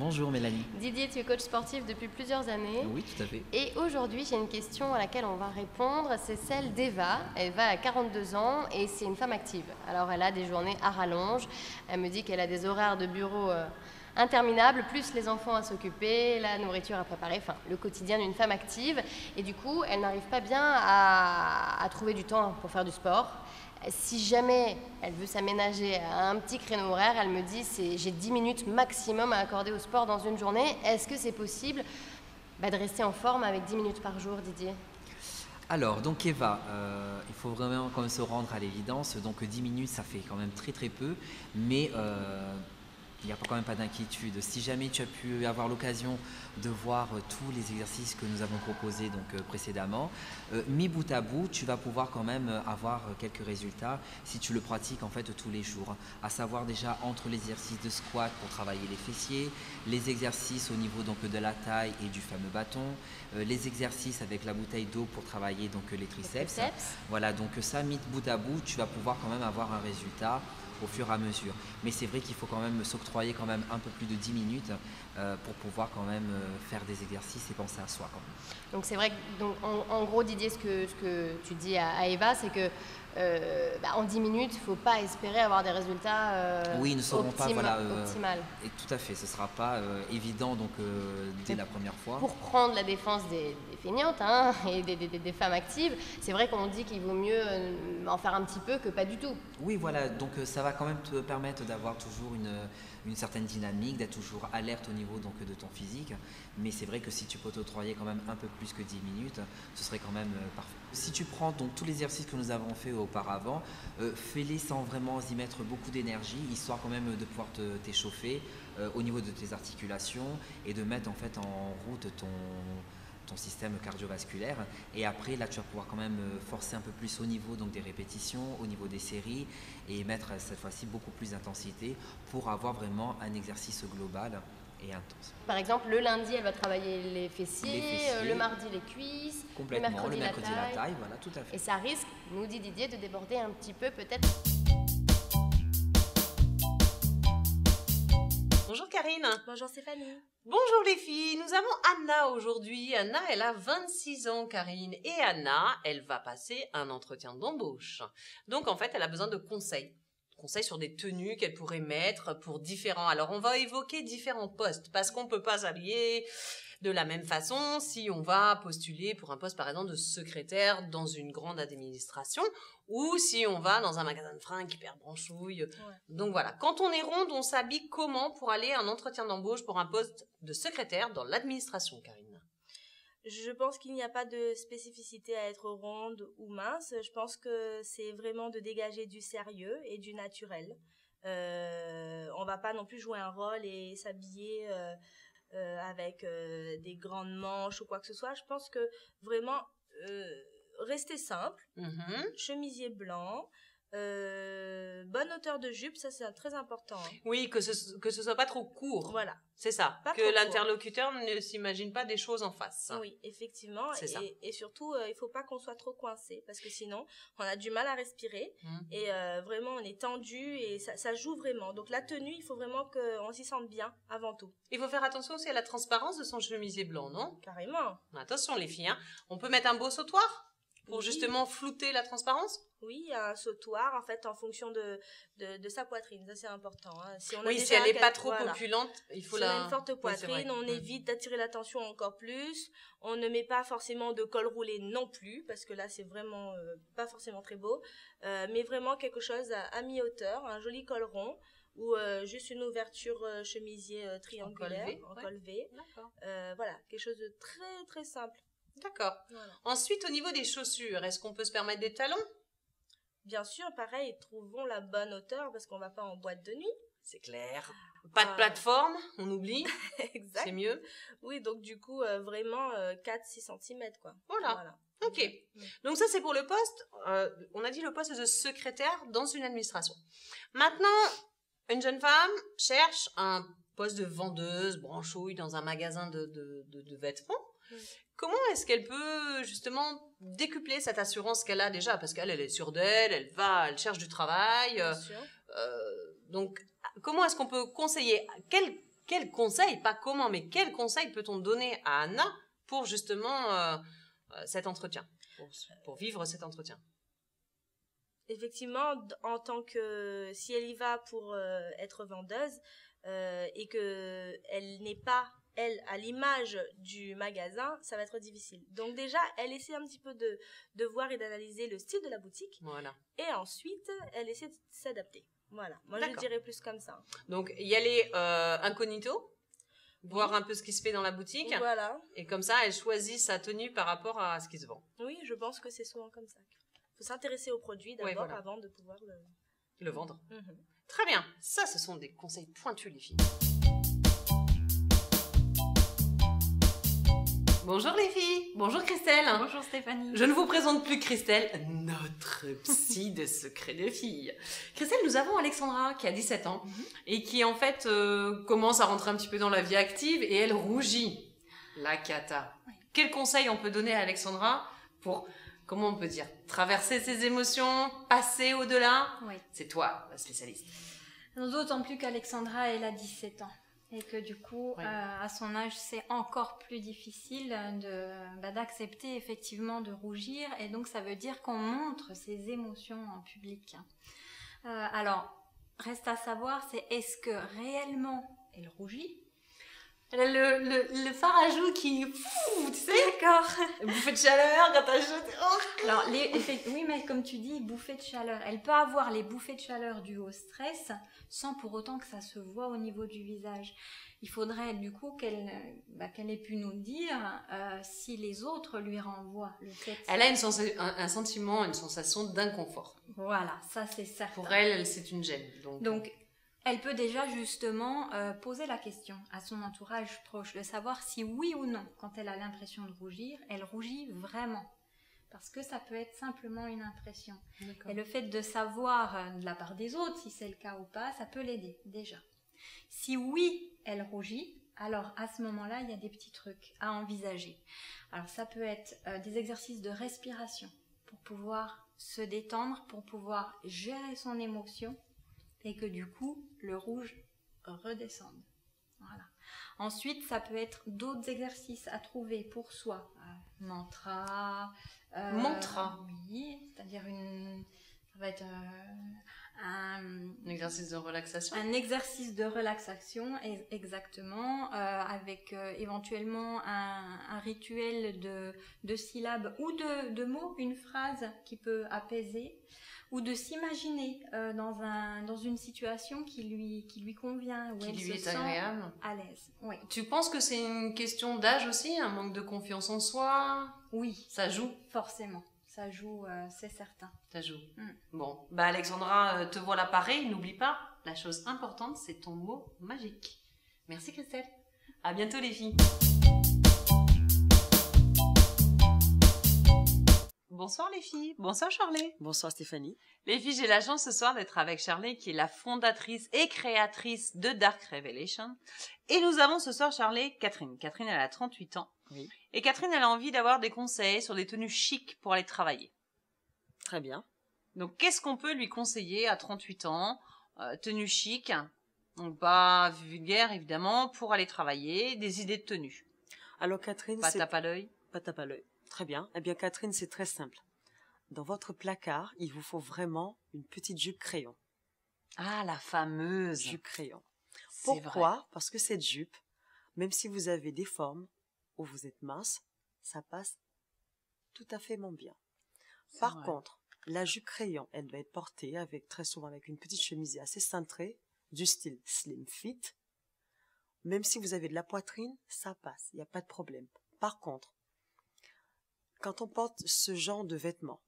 Bonjour Mélanie. Didier, tu es coach sportif depuis plusieurs années. Oui, tout à fait. Et aujourd'hui, j'ai une question à laquelle on va répondre. C'est celle d'Eva. Eva a 42 ans et c'est une femme active. Alors, elle a des journées à rallonge. Elle me dit qu'elle a des horaires de bureau interminables, plus les enfants à s'occuper, la nourriture à préparer, enfin, le quotidien d'une femme active. Et du coup, elle n'arrive pas bien à trouver du temps pour faire du sport. Si jamais elle veut s'aménager à un petit créneau horaire, elle me dit j'ai 10 minutes maximum à accorder au sport dans une journée. Est-ce que c'est possible de rester en forme avec 10 minutes par jour, Didier? Alors, donc Eva, il faut vraiment quand même se rendre à l'évidence. Donc 10 minutes, ça fait quand même très très peu, mais il n'y a quand même pas d'inquiétude. Si jamais tu as pu avoir l'occasion de voir tous les exercices que nous avons proposés précédemment, mis bout à bout, tu vas pouvoir quand même avoir quelques résultats si tu le pratiques en fait tous les jours. À savoir déjà entre les exercices de squat pour travailler les fessiers, les exercices au niveau de la taille et du fameux bâton, les exercices avec la bouteille d'eau pour travailler les triceps. Voilà, donc ça mis bout à bout, tu vas pouvoir quand même avoir un résultat au fur et à mesure. Mais c'est vrai qu'il faut quand même s'octroyer quand même un peu plus de 10 minutes pour pouvoir quand même faire des exercices et penser à soi. Quand même. Donc c'est vrai que en gros, Didier, ce que tu dis à Eva, c'est que en 10 minutes, il ne faut pas espérer avoir des résultats oui, ils ne seront pas optimales. Et tout à fait, ce ne sera pas évident dès la première fois. Pour prendre la défense des feignantes et des femmes actives, c'est vrai qu'on dit qu'il vaut mieux en faire un petit peu que pas du tout. Oui, voilà, donc ça va quand même te permettre d'avoir toujours une certaine dynamique, d'être toujours alerte au niveau de ton physique. Mais c'est vrai que si tu peux t'octroyer quand même un peu plus que 10 minutes, ce serait quand même parfait. Si tu prends tous les exercices que nous avons fait auparavant, fais-les sans vraiment y mettre beaucoup d'énergie, histoire quand même de pouvoir t'échauffer au niveau de tes articulations et de mettre en fait en route ton système cardiovasculaire. Et après, là, tu vas pouvoir quand même forcer un peu plus au niveau des répétitions, au niveau des séries et mettre cette fois-ci beaucoup plus d'intensité pour avoir vraiment un exercice global et intense. Par exemple, le lundi, elle va travailler les fessiers, le mardi les cuisses, complètement, le mercredi la taille, voilà, tout à fait. Et ça risque, nous dit Didier, de déborder un petit peu peut-être. Bonjour Karine. Bonjour Stéphanie. Bonjour les filles, nous avons Anna aujourd'hui. Anna, elle a 26 ans, Karine. Et Anna, elle va passer un entretien d'embauche. Donc en fait, elle a besoin de conseils. Conseils sur des tenues qu'elle pourrait mettre pour différents... Alors on va évoquer différents postes parce qu'on ne peut pas s'habiller de la même façon si on va postuler pour un poste par exemple de secrétaire dans une grande administration ou si on va dans un magasin de fringues hyper branchouille. Ouais. Donc voilà, quand on est ronde, on s'habille comment pour aller à un entretien d'embauche pour un poste de secrétaire dans l'administration, Karine? Je pense qu'il n'y a pas de spécificité à être ronde ou mince. Je pense que c'est vraiment de dégager du sérieux et du naturel. On va pas non plus jouer un rôle et s'habiller avec des grandes manches ou quoi que ce soit. Je pense que vraiment rester simple, chemisier blanc, bonne hauteur de jupe, ça c'est très important. Oui, que ce soit pas trop court. Voilà. C'est ça, pas que l'interlocuteur ne s'imagine pas des choses en face. Oui, effectivement. C'est ça. Et surtout, il faut pas qu'on soit trop coincé parce que sinon, on a du mal à respirer et vraiment, on est tendu et ça joue vraiment. Donc la tenue, il faut vraiment qu'on s'y sente bien avant tout. Il faut faire attention aussi à la transparence de son chemisier blanc, non? Carrément. Attention les filles, on peut mettre un beau sautoir pour justement flouter la transparence? Oui, un sautoir, en fait, en fonction de sa poitrine. Ça, c'est important. Si si elle n'est pas trop opulente, il faut si on a une forte poitrine, on évite d'attirer l'attention encore plus. On ne met pas forcément de col roulé non plus, parce que là, c'est vraiment pas forcément très beau. Mais vraiment quelque chose à mi-hauteur, un joli col rond, ou juste une ouverture chemisier triangulaire, en col V. D'accord. Voilà, quelque chose de très, très simple. D'accord. Voilà. Ensuite, au niveau des chaussures, est-ce qu'on peut se permettre des talons? Bien sûr, pareil, trouvons la bonne hauteur parce qu'on va pas en boîte de nuit. C'est clair. Pas de plateforme, on oublie. Exact. C'est mieux. Oui, donc du coup, vraiment 4-6 cm, quoi. Voilà. Ok. Donc ça, c'est pour le poste. On a dit le poste de secrétaire dans une administration. Maintenant, une jeune femme cherche un poste de vendeuse, branchouille dans un magasin de vêtements. Comment est-ce qu'elle peut justement décupler cette assurance qu'elle a déjà? Parce qu'elle est sûre d'elle, elle cherche du travail. Bien sûr. Donc, comment est-ce qu'on peut conseiller? Quel quel conseil, pas comment, mais quel conseil peut-on donner à Anna pour justement cet entretien, pour vivre cet entretien? Effectivement, en tant que si elle y va pour être vendeuse et que elle n'est pas elle à l'image du magasin, ça va être difficile. Donc déjà, elle essaie un petit peu de voir et d'analyser le style de la boutique. Voilà. Et ensuite, elle essaie de s'adapter. Voilà. Moi, je D'accord. dirais plus comme ça. Donc y aller incognito, voir un peu ce qui se fait dans la boutique. Voilà. Et comme ça, elle choisit sa tenue par rapport à ce qui se vend. Oui, je pense que c'est souvent comme ça. Il faut s'intéresser au produit d'abord voilà. avant de pouvoir Le vendre. Mhm. Très bien. Ça, ce sont des conseils pointus, les filles. Bonjour les filles. Bonjour Christelle. Bonjour Stéphanie. Je ne vous présente plus Christelle, notre psy de secret de filles. Christelle, nous avons Alexandra qui a 17 ans et qui en fait commence à rentrer un petit peu dans la vie active et elle rougit. La cata. Oui. Quel conseil on peut donner à Alexandra pour, comment on peut dire, traverser ses émotions, passer au-delà? Oui. C'est toi la spécialiste. D'autant plus qu'Alexandra, elle a 17 ans. Et que du coup, Oui. à son âge, c'est encore plus difficile d'accepter effectivement de rougir. Et donc, ça veut dire qu'on montre ses émotions en public. Alors, reste à savoir, c'est est-ce que réellement elle rougit? Elle a le fard à joues qui... tu sais, D'accord. Bouffée de chaleur quand t'as jeté. Oh. Alors, oui, mais comme tu dis, bouffée de chaleur. Elle peut avoir les bouffées de chaleur dues au stress sans pour autant que ça se voit au niveau du visage. Il faudrait du coup qu'elle ait pu nous dire si les autres lui renvoient le fait. Elle a un sentiment, une sensation d'inconfort. Voilà, ça c'est certain. Pour elle, c'est une gêne. Donc elle peut déjà justement poser la question à son entourage proche de savoir si oui ou non, quand elle a l'impression de rougir, elle rougit vraiment. Parce que ça peut être simplement une impression. D'accord. Et le fait de savoir de la part des autres si c'est le cas ou pas, ça peut l'aider déjà. Si oui, elle rougit, alors à ce moment-là, il y a des petits trucs à envisager. Alors ça peut être des exercices de respiration pour pouvoir se détendre, pour pouvoir gérer son émotion et que du coup, le rouge redescende. Voilà. Ensuite, ça peut être d'autres exercices à trouver pour soi. Mantra. Mantra. Oui, c'est-à-dire ça va être Un exercice de relaxation. un exercice de relaxation, exactement, avec éventuellement un rituel de syllabes ou de mots, une phrase qui peut apaiser, ou de s'imaginer dans une situation qui lui convient, où Qui elle lui se est sent agréable. à l'aise. Oui. Tu penses que c'est une question d'âge aussi, un manque de confiance en soi? Oui, Ça joue? forcément. Ça joue, c'est certain. Ça joue. Mm. Bon, bah Alexandra, te voilà parée. N'oublie pas, la chose importante, c'est ton mot magique. Merci Christelle. À bientôt les filles. Bonsoir les filles. Bonsoir Charlie. Bonsoir Stéphanie. Les filles, j'ai la chance ce soir d'être avec Charlie, qui est la fondatrice et créatrice de Dark Revelation. Et nous avons ce soir, Charlie, Catherine. Catherine, elle a 38 ans. Oui. Et Catherine, elle a envie d'avoir des conseils sur des tenues chics pour aller travailler. Très bien. Donc, qu'est-ce qu'on peut lui conseiller à 38 ans? Tenue chic, donc pas vulgaire évidemment, pour aller travailler, des idées de tenue. Alors Catherine, Pas tape à l'œil. Pas tape à l'œil. Très bien. Eh bien Catherine, c'est très simple. Dans votre placard, il vous faut vraiment une petite jupe crayon. Ah, la fameuse. Jupe crayon. C'est vrai. Pourquoi? Parce que cette jupe, même si vous avez des formes où vous êtes mince, ça passe tout à fait bien. Par vrai. contre, la jupe crayon, elle va être portée très souvent avec une petite chemise assez cintrée, du style slim fit. Même si vous avez de la poitrine, ça passe, il n'y a pas de problème. Par contre, quand on porte ce genre de vêtements,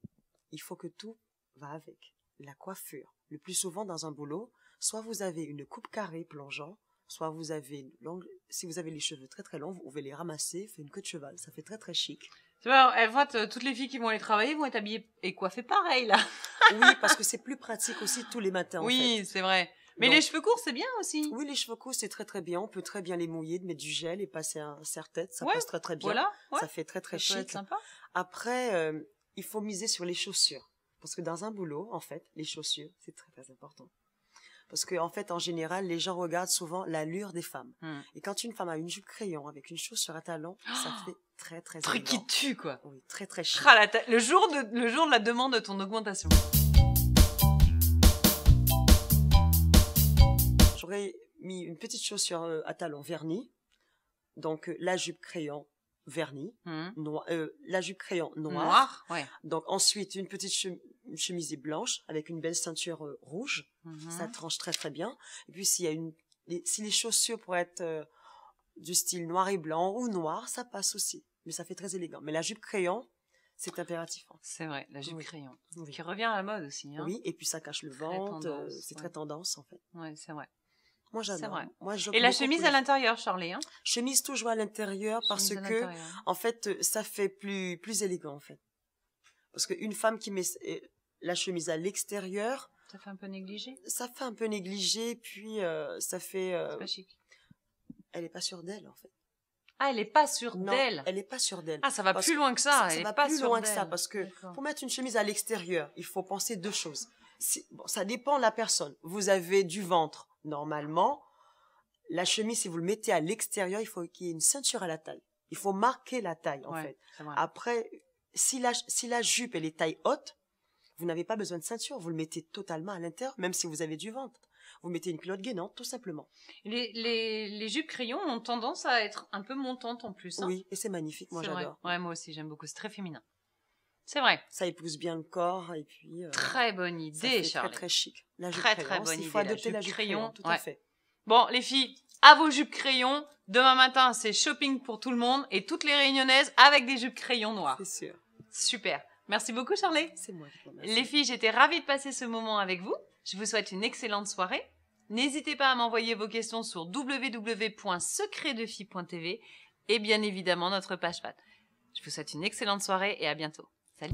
il faut que tout va avec. La coiffure. Le plus souvent dans un boulot, soit vous avez une coupe carrée plongeant, soit vous avez une longue... Si vous avez les cheveux très très longs, vous pouvez les ramasser, faire une queue de cheval. Ça fait très très chic. Tu vois, en fait, toutes les filles qui vont aller travailler vont être habillées et coiffées pareil, là. Oui, parce que c'est plus pratique aussi tous les matins, en Oui, fait. c'est vrai. Mais Donc, les cheveux courts, c'est bien aussi. Oui, les cheveux courts, c'est très très bien. On peut très bien les mouiller, de mettre du gel et passer un serre-tête. Ça Ouais, passe très très bien. Voilà, ouais. Ça fait très très Ça peut être chic. sympa. Après, il faut miser sur les chaussures. Parce que dans un boulot, en fait, les chaussures, c'est très très important. Parce que en fait, en général, les gens regardent souvent l'allure des femmes. Hmm. Et quand une femme a une jupe crayon avec une chaussure à talons, ça fait très très Truc élégant. qui tue, quoi. Oui, très très chic. Ah, le jour de la demande de ton augmentation. J'aurais mis une petite chaussure à talons vernis. Donc la jupe crayon vernis, la jupe crayon noire. Ouais. Donc ensuite une petite chemise blanche avec une belle ceinture rouge. Ça tranche très très bien. Et puis si les chaussures pourraient être du style noir et blanc ou noir, ça passe aussi. Mais ça fait très élégant. Mais la jupe crayon, c'est impératif. Hein. C'est vrai, la jupe crayon. Oui. Qui revient à la mode aussi. Hein. Oui, et puis ça cache le ventre. C'est très tendance en fait. Ouais, c'est vrai. Moi j'adore. C'est vrai. Moi, Et la chemise à l'intérieur, Charlie, hein? Chemise toujours à l'intérieur parce que, en fait, ça fait plus élégant, en fait. Parce qu'une femme qui met la chemise à l'extérieur... Ça fait un peu négligé? Ça fait un peu négligé, puis ça fait... C'est pas chic. Elle est pas sûre d'elle, en fait. Ah, elle est pas sûre Non, d'elle? elle est pas sûre d'elle. Ah, ça va plus loin que ça. Ça va plus loin que ça, parce que pour mettre une chemise à l'extérieur, il faut penser deux choses. Bon, ça dépend de la personne. Vous avez du ventre, normalement. La chemise, si vous le mettez à l'extérieur, il faut qu'il y ait une ceinture à la taille. Il faut marquer la taille, en fait. Après, si la jupe, elle est taille haute, vous n'avez pas besoin de ceinture. Vous le mettez totalement à l'intérieur, même si vous avez du ventre. Vous mettez une culotte gainante, tout simplement. Les jupes crayons ont tendance à être un peu montantes en plus. Hein. Oui, et c'est magnifique. Moi, j'adore. Ouais, moi aussi, j'aime beaucoup. C'est très féminin. C'est vrai. Ça épouse bien le corps, et puis... très bonne idée, Charlie. Très, très chic. La jupe très, crayon, très bonne idée. Il faut adopter la jupe crayon, tout à fait. Bon, les filles, à vos jupes crayons. Demain matin, c'est shopping pour tout le monde et toutes les réunionnaises avec des jupes crayons noires. C'est sûr. Super. Merci beaucoup, Charlie. C'est moi qui vous remercie. Les filles, j'étais ravie de passer ce moment avec vous. Je vous souhaite une excellente soirée. N'hésitez pas à m'envoyer vos questions sur www.secretdefille.tv et bien évidemment notre page Pat. Je vous souhaite une excellente soirée et à bientôt. Salut.